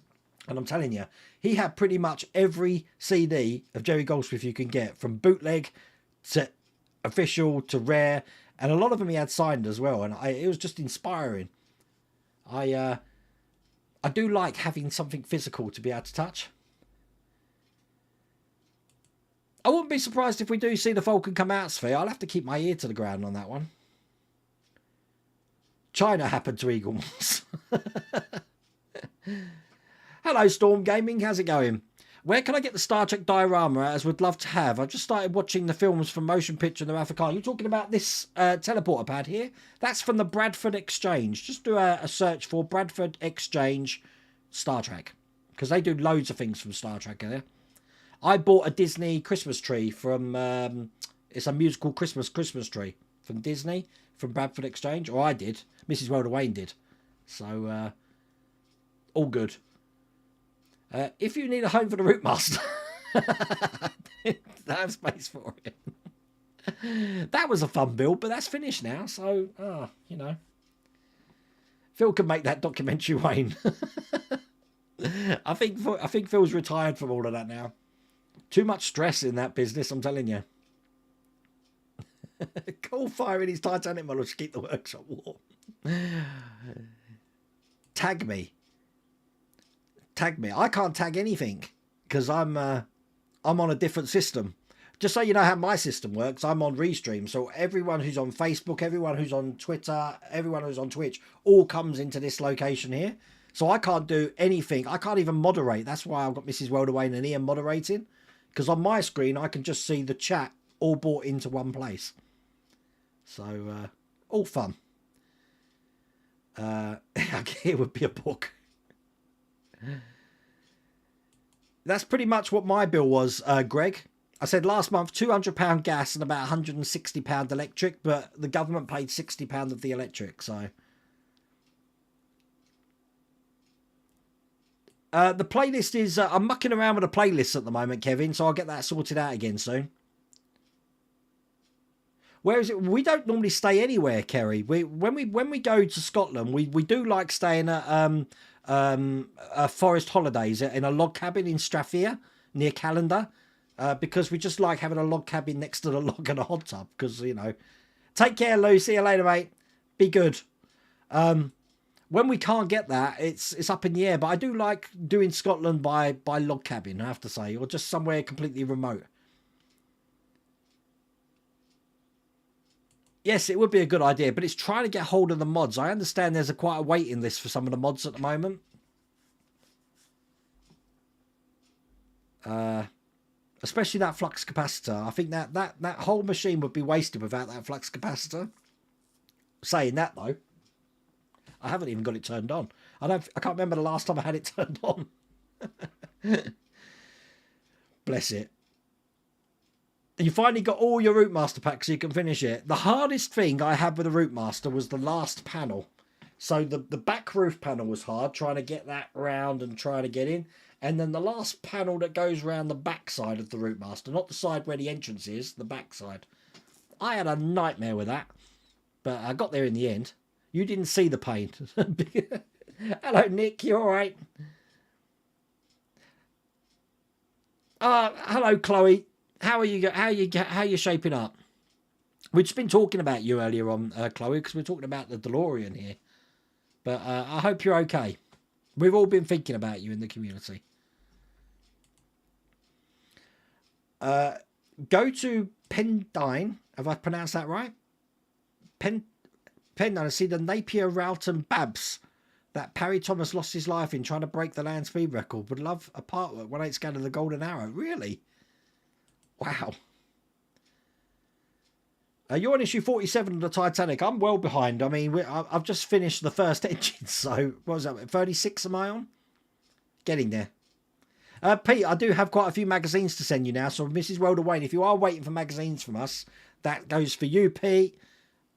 and I'm telling you, he had pretty much every CD of Jerry Goldsmith you can get, from bootleg to official to rare, and a lot of them he had signed as well, and it was just inspiring. I I do like having something physical to be able to touch. I wouldn't be surprised if we do see the Falcon come out, Sphere. I'll have to keep my ear to the ground on that one. China happened to Eaglemoss. Hello, Storm Gaming. How's it going? Where can I get the Star Trek diorama, as would love to have? I've just started watching the films from Motion Picture and the Rafficar. You're talking about this teleporter pad here? That's from the Bradford Exchange. Just do a search for Bradford Exchange Star Trek, because they do loads of things from Star Trek there. I bought a Disney Christmas tree from... it's a musical Christmas tree from Disney, from Bradford Exchange. Or I did. Mrs. Welder Wayne did. So, all good. If you need a home for the Route Master, I have space for it. That was a fun build, but that's finished now. So, you know, Phil can make that documentary, Wayne. I think Phil's retired from all of that now. Too much stress in that business, I'm telling you. Coal firing his Titanic model to keep the workshop warm. Tag me. I can't tag anything because I'm on a different system. Just so you know how my system works, I'm on Restream. So everyone who's on Facebook, everyone who's on Twitter, everyone who's on Twitch, all comes into this location here. So I can't do anything. I can't even moderate. That's why I've got Mrs. Welderwayne and Ian moderating. Because on my screen, I can just see the chat all brought into one place. So, all fun. It would be a book. That's pretty much what my bill was, Greg. I said last month £200 gas and about £160 electric, but the government paid £60 of the electric. So the playlist is I'm mucking around with a playlist at the moment, Kevin, so I'll get that sorted out again soon. Where is it? We don't normally stay anywhere, Kerry. When we go to Scotland, we do like staying at forest holidays in a log cabin in Strathir near Callendar, because we just like having a log cabin next to the log and a hot tub. Because, you know, take care, Lou. See you later, mate. Be good. When we can't get that, it's up in the air. But I do like doing Scotland by log cabin, I have to say, or just somewhere completely remote. Yes, it would be a good idea, but it's trying to get hold of the mods. I understand there's quite a waiting list for some of the mods at the moment. Especially that flux capacitor. I think that whole machine would be wasted without that flux capacitor. Saying that, though, I haven't even got it turned on. I can't remember the last time I had it turned on. Bless it. You finally got all your Route Master packs so you can finish it. The hardest thing I had with the Route Master was the last panel. So the back roof panel was hard, trying to get that round and trying to get in. And then the last panel that goes around the back side of the Route Master, not the side where the entrance is, the back side. I had a nightmare with that, but I got there in the end. You didn't see the pain. Hello, Nick. You all right? Hello, Chloe. How are you? How you shaping up? We've just been talking about you earlier on, Chloe, because we're talking about the DeLorean here. But I hope you're okay. We've all been thinking about you in the community. Go to Pendine. Have I pronounced that right? Pendine. I see the Napier Rowton Babs that Parry Thomas lost his life in trying to break the land speed record. Would love a partwork 1/8 scale of the Golden Arrow. Really? Wow. You're on issue 47 of the Titanic. I'm well behind. I mean, I've just finished the first engine. So, what was that? 36 am I on? Getting there. Pete, I do have quite a few magazines to send you now. So, Mrs. Welder Wayne, if you are waiting for magazines from us, that goes for you, Pete.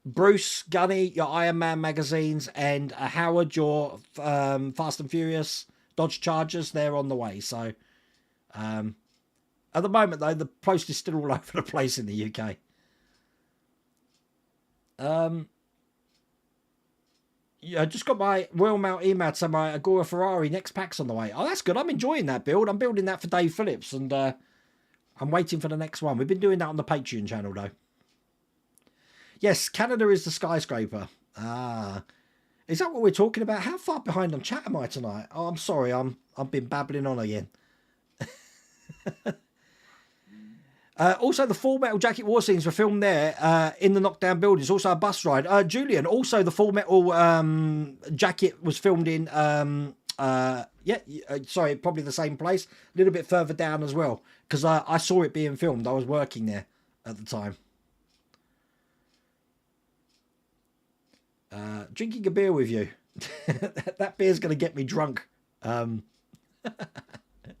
Bruce, Gunny, your Iron Man magazines, and Howard, your Fast and Furious Dodge Chargers. They're on the way. So, at the moment, though, the post is still all over the place in the UK. Yeah, I just got my Royal Mail email to say my Agora Ferrari next pack's on the way. Oh, that's good. I'm enjoying that build. I'm building that for Dave Phillips, and I'm waiting for the next one. We've been doing that on the Patreon channel, though. Yes, Canada is the skyscraper. Ah. Is that what we're talking about? How far behind on chat am I tonight? Oh, I'm sorry. I've been babbling on again. Also, the Full Metal Jacket war scenes were filmed there in the knockdown buildings. Also, a bus ride. Julian, also the Full Metal Jacket was filmed in, sorry, probably the same place. A little bit further down as well. Because I saw it being filmed. I was working there at the time. Drinking a beer with you. That beer's going to get me drunk.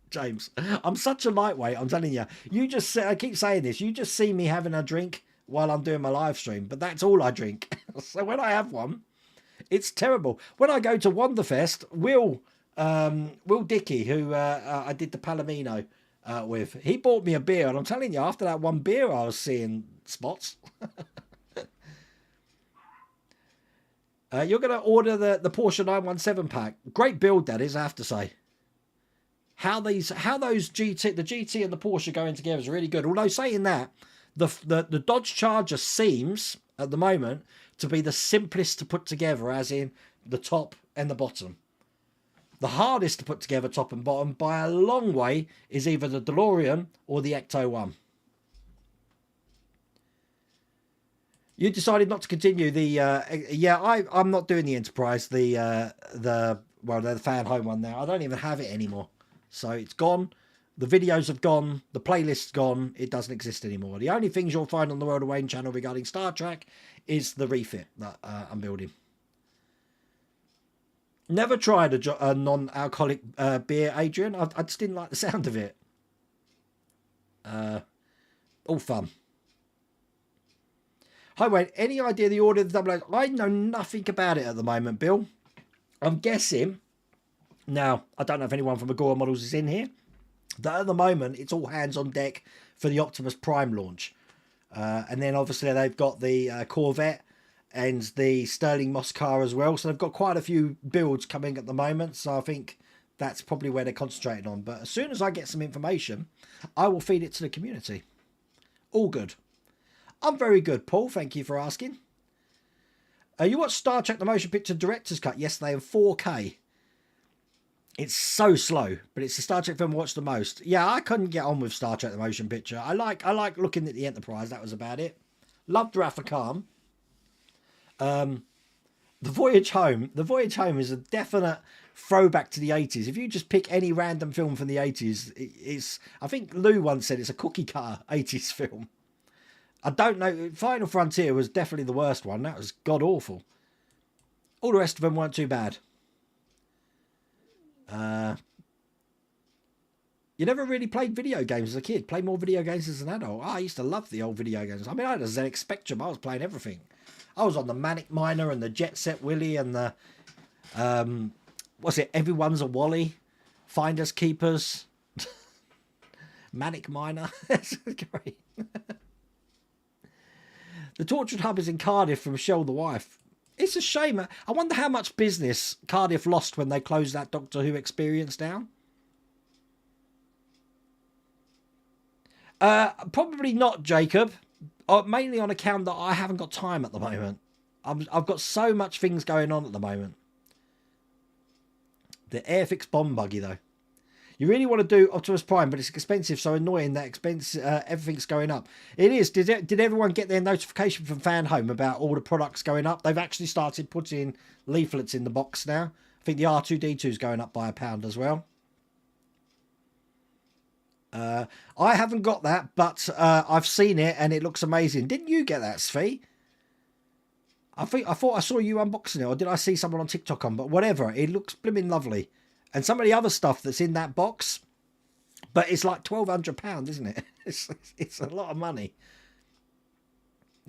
James, I'm such a lightweight, I'm telling you. I keep saying this, you just see me having a drink while I'm doing my live stream, but that's all I drink. So when I have one, it's terrible. When I go to Wonderfest, Will Dickey, who I did the Palomino with, he bought me a beer, and I'm telling you, after that one beer, I was seeing spots. You're going to order the Porsche 917 pack. Great build, that is, I have to say. How those GT, the GT and the Porsche going together is really good. Although saying that, the Dodge Charger seems at the moment to be the simplest to put together, as in the top and the bottom. The hardest to put together, top and bottom, by a long way, is either the DeLorean or the Ecto 1. You decided not to continue the I'm not doing the Enterprise, the fan home one now. I don't even have it anymore. So it's gone. The videos have gone. The playlist's gone. It doesn't exist anymore. The only things you'll find on the World of Wayne channel regarding Star Trek is the refit that I'm building. Never tried a non-alcoholic beer, Adrian. I just didn't like the sound of it. All fun. Hi, Wayne. Any idea the order of the double? I know nothing about it at the moment, Bill. I'm guessing. Now, I don't know if anyone from Agora Models is in here. That at the moment, it's all hands on deck for the Optimus Prime launch. And then obviously they've got the Corvette and the Sterling Moss car as well. So they've got quite a few builds coming at the moment. So I think that's probably where they're concentrating on. But as soon as I get some information, I will feed it to the community. All good. I'm very good, Paul. Thank you for asking. You watched Star Trek The Motion Picture Director's Cut yesterday in 4K. It's so slow, but it's the Star Trek film I watched the most. Yeah, I couldn't get on with Star Trek The Motion Picture. I like looking at the Enterprise. That was about it. Loved Rafa Khan. The Voyage Home. The Voyage Home is a definite throwback to the 80s. If you just pick any random film from the 80s, it's. I think Lou once said it's a cookie cutter 80s film. I don't know. Final Frontier was definitely the worst one. That was god awful. All the rest of them weren't too bad. You never really played video games as a kid. Played more video games as an adult. I used to love the old video games. I mean, I had a ZX Spectrum. I was playing everything. I was on the Manic Miner and the Jet Set Willy and the what's it? Everyone's a Wally, Finders Keepers, Manic Miner. That's great. The Tortured Hub is in Cardiff from Shell the Wife. It's a shame. I wonder how much business Cardiff lost when they closed that Doctor Who experience down. Probably not, Jacob. Mainly on account that I haven't got time at the moment. I've got so much things going on at the moment. The Airfix bomb buggy, though. You really want to do Optimus Prime, but it's expensive, so annoying that everything's going up. It is. Did everyone get their notification from Fan Home about all the products going up? They've actually started putting leaflets in the box now. I think the R2-D2 is going up by £1 as well. I haven't got that, but I've seen it and it looks amazing. Didn't you get that, Svi? I thought I saw you unboxing it, or did I see someone on TikTok on? But whatever, it looks blimmin' lovely. And some of the other stuff that's in that box, but it's like £1,200, isn't it? It's a lot of money.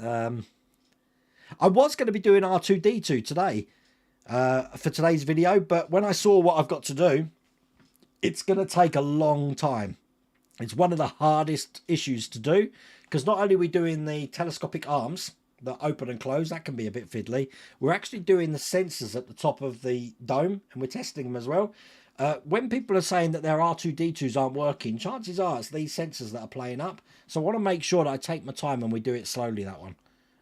I was going to be doing R2-D2 today for today's video, but when I saw what I've got to do, it's going to take a long time. It's one of the hardest issues to do, because not only are we doing the telescopic arms that open and close, that can be a bit fiddly. We're actually doing the sensors at the top of the dome, and we're testing them as well. When people are saying that their R2-D2s aren't working, chances are it's these sensors that are playing up. So I want to make sure that I take my time and we do it slowly, that one.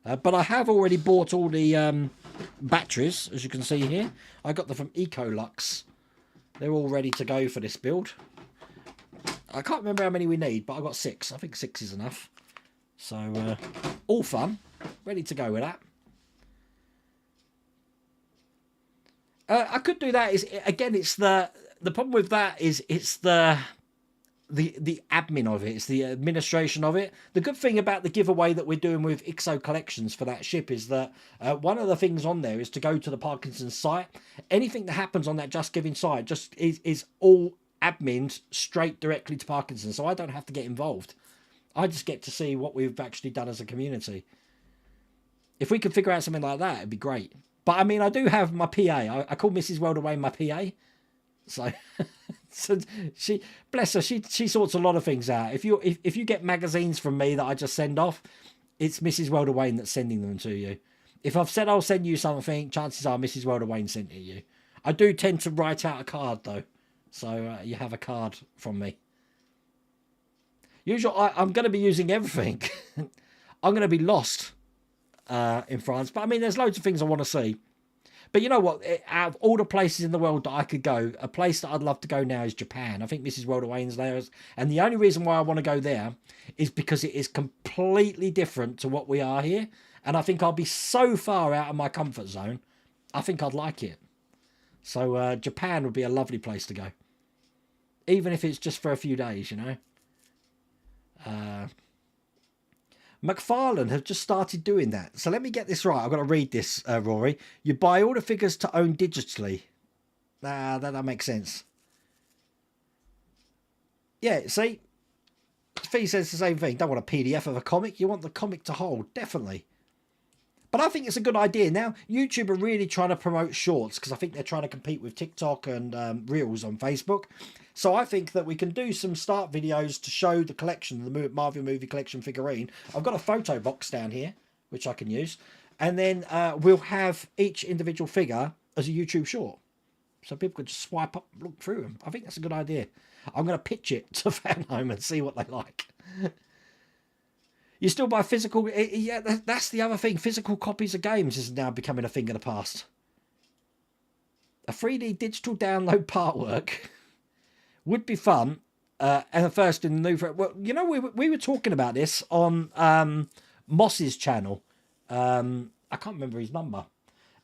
But I have already bought all the batteries, as you can see here. I got them from Ecolux. They're all ready to go for this build. I can't remember how many we need, but I got 6. I think 6 is enough. So, all fun. Ready to go with that. I could do that. Again, it's the problem with that is it's the admin of it. It's the administration of it. The good thing about the giveaway that we're doing with IXO Collections for that ship is that one of the things on there is to go to the Parkinson site. Anything that happens on that Just Giving site just is all admin straight directly to Parkinson, so I don't have to get involved. I just get to see what we've actually done as a community. If we could figure out something like that, it'd be great. But I mean, I do have my PA. I call Mrs. Weldaway my PA. So, so she, bless her, she sorts a lot of things out. If you get magazines from me that I just send off, it's Mrs. Weldaway that's sending them to you. If I've said I'll send you something, chances are Mrs. Weldaway sent it to you. I do tend to write out a card though, so you have a card from me. Usually, I'm going to be using everything. I'm going to be lost in France, but I mean, there's loads of things I want to see. But you know what? Out of all the places in the world that I could go, a place that I'd love to go now is Japan. I think Mrs. Weldaway's there. And the only reason why I want to go there is because it is completely different to what we are here. And I think I'll be so far out of my comfort zone. I think I'd like it. So Japan would be a lovely place to go. Even if it's just for a few days, you know. McFarlane have just started doing that. So let me get this right. I've got to read this, Rory. You buy all the figures to own digitally. That makes sense. Yeah, see? Fee says the same thing. Don't want a PDF of a comic. You want the comic to hold. Definitely. But I think it's a good idea. Now, YouTube are really trying to promote shorts because I think they're trying to compete with TikTok and Reels on Facebook. So I think that we can do some start videos to show the collection, the Marvel movie collection figurine. I've got a photo box down here, which I can use. And then we'll have each individual figure as a YouTube short. So people can just swipe up, look through them. I think that's a good idea. I'm going to pitch it to Fanhome and see what they like. You still buy physical... Yeah, that's the other thing. Physical copies of games is now becoming a thing of the past. A 3D digital download partwork would be fun. And the first in the new... Well, you know, we were talking about this on Moss's channel. I can't remember his number.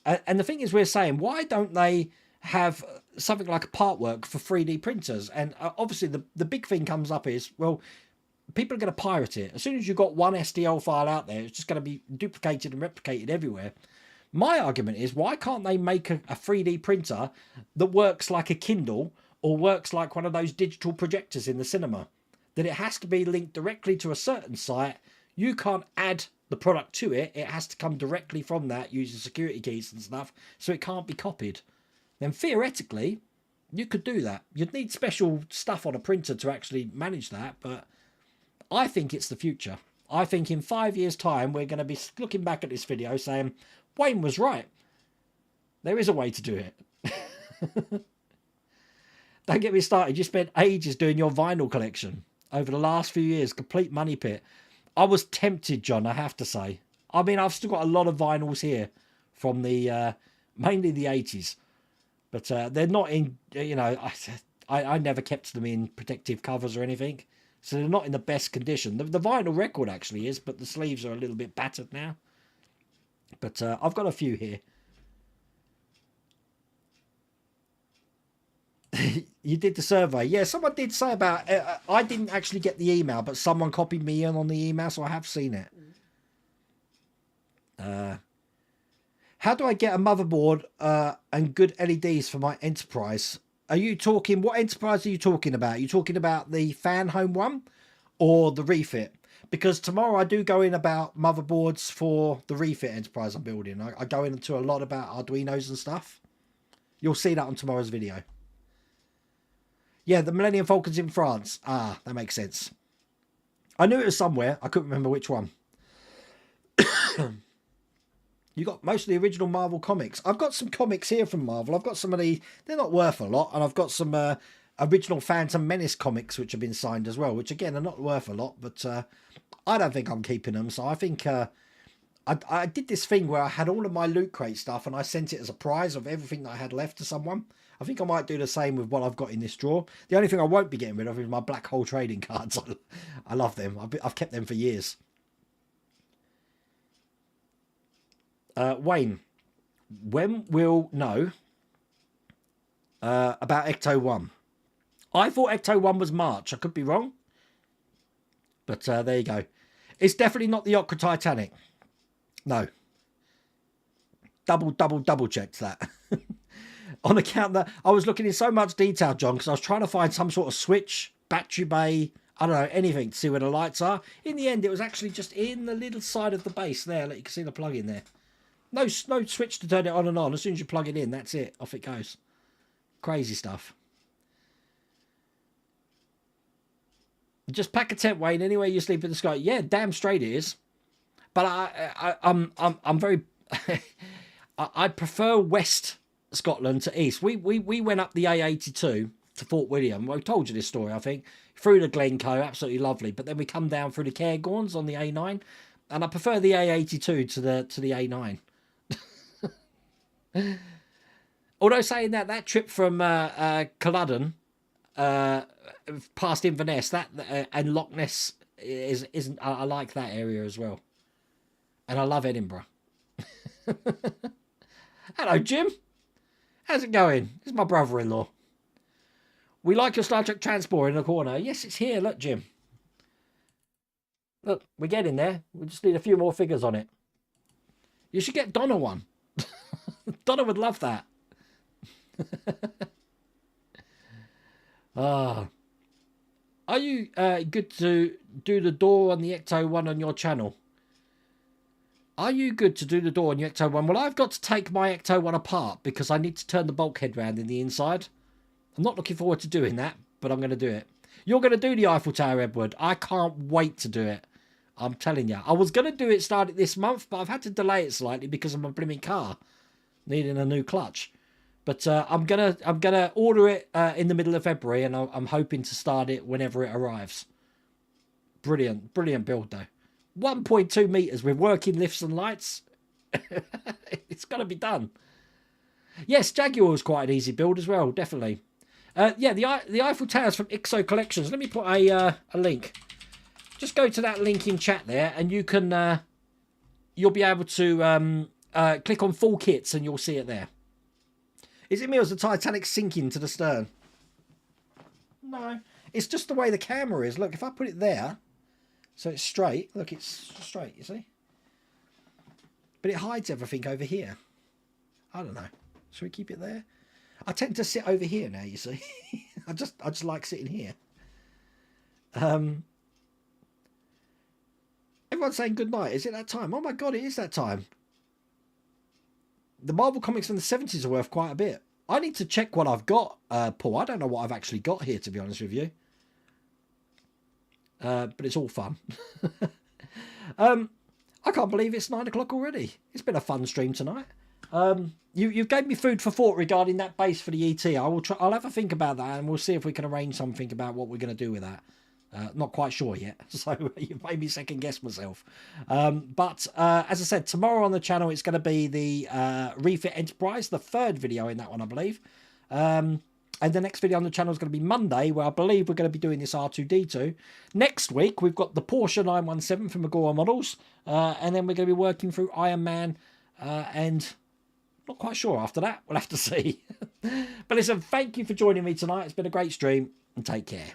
And the thing is, we're saying, why don't they have something like a partwork for 3D printers? And obviously, the big thing comes up is, well... people are going to pirate it. As soon as you've got one STL file out there, it's just going to be duplicated and replicated everywhere. My argument is, why can't they make a 3D printer that works like a Kindle or works like one of those digital projectors in the cinema? That it has to be linked directly to a certain site. You can't add the product to it. It has to come directly from that using security keys and stuff, so it can't be copied. Then theoretically, you could do that. You'd need special stuff on a printer to actually manage that, but... I think it's the future. I think in 5 years' time, we're going to be looking back at this video saying, Wayne was right. There is a way to do it. Don't get me started. You spent ages doing your vinyl collection over the last few years. Complete money pit. I was tempted, John, I have to say. I mean, I've still got a lot of vinyls here from the mainly the 80s. But they're not in, you know, I never kept them in protective covers or anything. So they're not in the best condition. The vinyl record actually is, but the sleeves are a little bit battered now. But I've got a few here. You did the survey. Yeah, someone did say about... I didn't actually get the email, but someone copied me in on the email, so I have seen it. How do I get a motherboard and good LEDs for my Enterprise? Are you talking... What Enterprise are you talking about? Are you talking about the Fanhome one or the refit? Because tomorrow I do go in about motherboards for the refit Enterprise I'm building. I go into a lot about Arduinos and stuff. You'll see that on tomorrow's video. Yeah, the Millennium Falcon's in France. Ah, that makes sense. I knew it was somewhere. I couldn't remember which one. You got most of the original Marvel comics. I've got some comics here from Marvel. I've got some of the... They're not worth a lot. And I've got some original Phantom Menace comics which have been signed as well. Which, again, are not worth a lot. But I don't think I'm keeping them. So I think I did this thing where I had all of my Loot Crate stuff and I sent it as a prize of everything that I had left to someone. I think I might do the same with what I've got in this drawer. The only thing I won't be getting rid of is my black hole trading cards. I love them. I've kept them for years. Wayne, when we'll know about Ecto 1? I thought Ecto 1 was March. I could be wrong. But there you go. It's definitely not the Aqua Titanic. No. Double checked that. On account that I was looking in so much detail, John, because I was trying to find some sort of switch, battery bay, I don't know, anything to see where the lights are. In the end, it was actually just in the little side of the base there. You can see the plug in there. No switch to turn it on and on. As soon as you plug it in, that's it. Off it goes. Crazy stuff. Just pack a tent, Wayne. Anywhere you sleep in the sky. Yeah, damn straight it is. But I'm very. I prefer West Scotland to East. We went up the A82 to Fort William. Well, I told you this story, I think. Through the Glencoe, absolutely lovely. But then we come down through the Cairngorms on the A9, and I prefer the A82 to the A9. Although saying that trip from Culloden past Inverness, that and Loch Ness isn't. I like that area as well, and I love Edinburgh. Hello, Jim. How's it going? This is my brother-in-law. We like your Star Trek transport in the corner. Yes, it's here. Look, Jim. Look, we're getting there. We just need a few more figures on it. You should get Donna one. Donna would love that. Are you good to do the door on the Ecto 1 on your channel? Are you good to do the door on your Ecto 1? Well, I've got to take my Ecto 1 apart because I need to turn the bulkhead round in the inside. I'm not looking forward to doing that, but I'm going to do it. You're going to do the Eiffel Tower, Edward. I can't wait to do it. I'm telling you. I was going to do it start it this month, but I've had to delay it slightly because of my blooming car needing a new clutch. But I'm gonna order it in the middle of February, and I'm hoping to start it whenever it arrives. Brilliant build though. 1.2 meters with working lifts and lights. It's got to be done. Yes, Jaguar was quite an easy build as well, definitely. Yeah, the Eiffel Towers from Ixo Collections. Let me put a link. Just go to that link in chat there, and you can you'll be able to click on full kits, and you'll see it there. Is it me or is the Titanic sinking to the stern? No, it's just the way the camera is. Look, if I put it there, so it's straight. Look, it's straight. You see, but it hides everything over here. I don't know. Should we keep it there? I tend to sit over here now, you see. I just like sitting here. Everyone's saying good night. Is it that time? Oh my god, it is that time. The Marvel comics from the 70s are worth quite a bit. I need to check what I've got, Paul. I don't know what I've actually got here, to be honest with you. But it's all fun. I can't believe it's 9 o'clock already. It's been a fun stream tonight. You gave me food for thought regarding that base for the ET. I'll have a think about that, and we'll see if we can arrange something about what we're going to do with that. Not quite sure yet, so you made me second guess myself. But as I said, tomorrow on the channel it's going to be the Refit Enterprise, the third video in that one, I believe. And the next video on the channel is going to be Monday, where I believe we're going to be doing this R2-D2. Next week we've got the Porsche 917 from Agora Models, and then we're going to be working through Iron Man, and not quite sure after that. We'll have to see. But listen, thank you for joining me tonight. It's been a great stream, and take care.